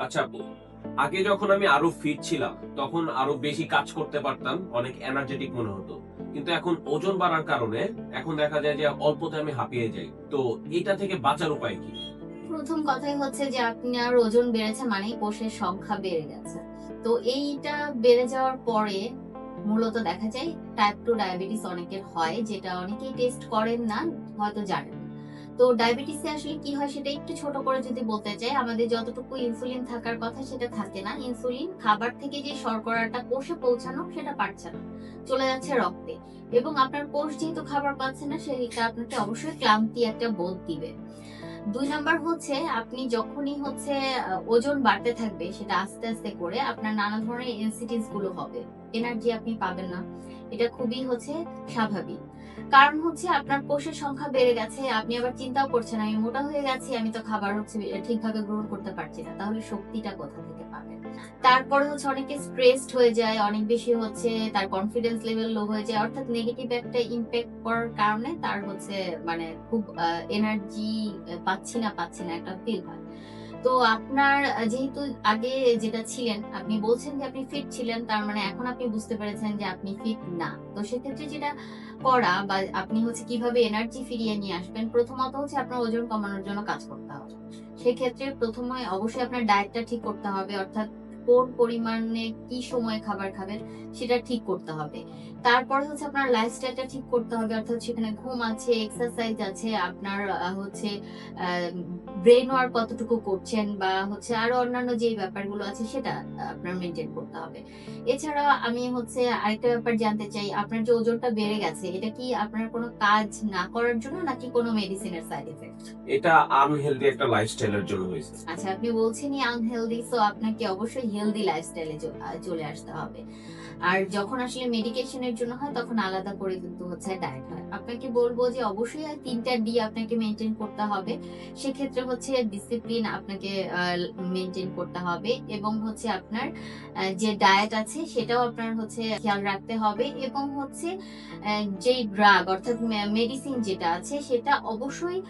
আচ্ছা আপু, আগে যখন আমি আরো ফিট ছিলাম তখন আরো বেশি কাজ করতে পারতাম, অনেক এনার্জেটিক মনে হতো। কিন্তু এখন ওজন বাড়ার কারণে এখন দেখা যায় যে অল্পতে আমি হাঁপিয়ে যাই। তো এটা থেকে বাঁচার উপায় কি? প্রথম কথাই হচ্ছে যে আপনার ওজন বেড়েছে মানেই কোষের সংখ্যা বেড়ে গেছে। তো এইটা বেড়ে যাওয়ার পরে মূলত দেখা যায় টাইপ 2 ডায়াবেটিস অনেকের হয়, যেটা অনেকেই টেস্ট করেন না, হয়তো জানেন না। তো ডায়াবেটিসে আসলে কি হয় সেটা একটু ছোট করে যদি বলতে চাই, আমাদের যতটুকু ইনসুলিন থাকার কথা সেটা থাকে না। ইনসুলিন খাবার থেকে যে শর্করাটা কোষে পৌঁছানো সেটা পারছে না। চলে যাচ্ছে রক্তে। এবং আপনার কোষ যেহেতু খাবার পাচ্ছে না, সেটা আপনাকে অবশ্যই ক্লান্তি একটা বোধ দিবে। ২ নাম্বার হচ্ছে আপনি যখনই হচ্ছে ওজন বাড়তে থাকবে সেটা আস্তে, আস্তে করে আপনার নানা ধরনের এনসিটিস গুলো হবে। এনার্জি আপনি পাবেন না। এটা খুবই হচ্ছে স্বাভাবিক। কারণ হচ্ছে আপনার কোষের সংখ্যা বেড়ে গেছে। আপনি আবার চিন্তাও করছেন, আমি মোটা হয়ে গেছি, আমি তো খাবার হচ্ছে ঠিকভাবে গ্রহণ করতে পারছি না। তাহলে শক্তিটা কোথা থেকে পাবেন? তারপরে হচ্ছে অনেকে স্ট্রেসড হয়ে যায়, অনেক বেশি হচ্ছে তার কনফিডেন্স লেভেল লো হয়ে যায়। অর্থাৎ নেগেটিভ একটা ইমপ্যাক্ট পড়ার কারণে তার হচ্ছে মানে খুব এনার্জি পাচ্ছি না একটা ফিল হয়। তো আপনার যেহেতু আগে যেটা ছিলেন, আপনি বলছেন যে আপনি ফিট ছিলেন, তার মানে এখন আপনি বুঝতে পেরেছেন যে আপনি ফিট না। তো সেক্ষেত্রে যেটা করা বা আপনি হচ্ছে কিভাবে এনার্জি ফিরিয়ে নিয়ে আসবেন, প্রথমত হচ্ছে আপনার ওজন কমানোর জন্য কাজ করতে হবে। সেক্ষেত্রে ১ম এ অবশ্যই আপনার ডায়েটটা ঠিক করতে হবে। অর্থাৎ কোন পরিমাণে কি সময়ে খাবার খাবেন সেটা ঠিক করতে হবে। তারপরে হচ্ছে আপনার লাইফস্টাইলটা ঠিক করতে হবে। অর্থাৎ সেখানে ঘুম আছে, এক্সারসাইজ আছে, আপনার হচ্ছে আ ব্রেইন ওয়ার্ক কতটুকু করছেন বা হচ্ছে আরো অন্যান্য যে ব্যাপারগুলো আছে সেটা আপনার মেইনটেইন করতে হবে। এছাড়া আমি হচ্ছে আরেকটা ব্যাপার জানতে চাই, আপনার যে ওজনটা বেড়ে গেছে এটা কি আপনার কোনো কাজ না করার জন্য নাকি কোনো মেডিসিনের সাইড ইফেক্ট? এটা আনহেলদি একটা লাইফস্টাইলের জন্য হয়েছে। আচ্ছা, আপনি বলছেনই আনহেলথি, সো আপনাকে অবশ্যই হেলথি লাইফস্টাইলে চলে আসতে হবে। আর যখন আসলে মেডিকেশন এর জন্য হয় তখন আলাদা করে কিন্তু হচ্ছে ডায়েট হয়। আপনাকে বলব যে অবশ্যই ৩ টা ডি আপনাকে মেইনটেইন করতে হবে। সেক্ষেত্রে হচ্ছে ডিসিপ্লিন আপনাকে মেইনটেইন করতে হবে এবং হচ্ছে আপনার যে ডায়েট আছে সেটাও আপনার হচ্ছে খেয়াল রাখতে হবে এবং হচ্ছে যেই ড্রাগ অর্থাৎ মেডিসিন যেটা আছে সেটা অবশ্যই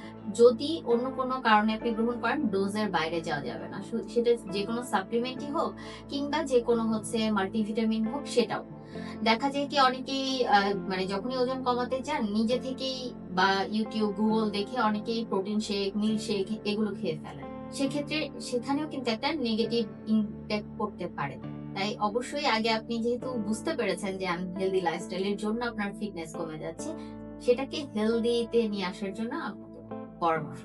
যদি অন্য কোনো কারণে আপনি গ্রহণ করেন, ডোজের বাইরে যাওয়া যাবে না। সেটা যেকোনো সাপ্লিমেন্টই হোক কিংবা যেকোনো হচ্ছে মাল্টিভিটামিন হোক সেটাও। দেখা যায় কি অনেকেই মানে যখনই ওজন কমাতে চান নিজে থেকেই বা YouTube, Google দেখে অনেকেই প্রোটিন শেক, মিল্ক শেক এগুলো খেয়ে ফেলেন। সেক্ষেত্রে সেখানেও কিন্তু একটা নেগেটিভ ইমপ্যাক্ট পড়তে পারে। তাই অবশ্যই আগে আপনি যেহেতু বুঝতে পেরেছেন যে আনহেলথি লাইফস্টাইল এর জন্য আপনার ফিটনেস কমে যাচ্ছে, সেটাকে হেলথি তে নিয়ে আসার জন্য আপনাকে পরামর্শ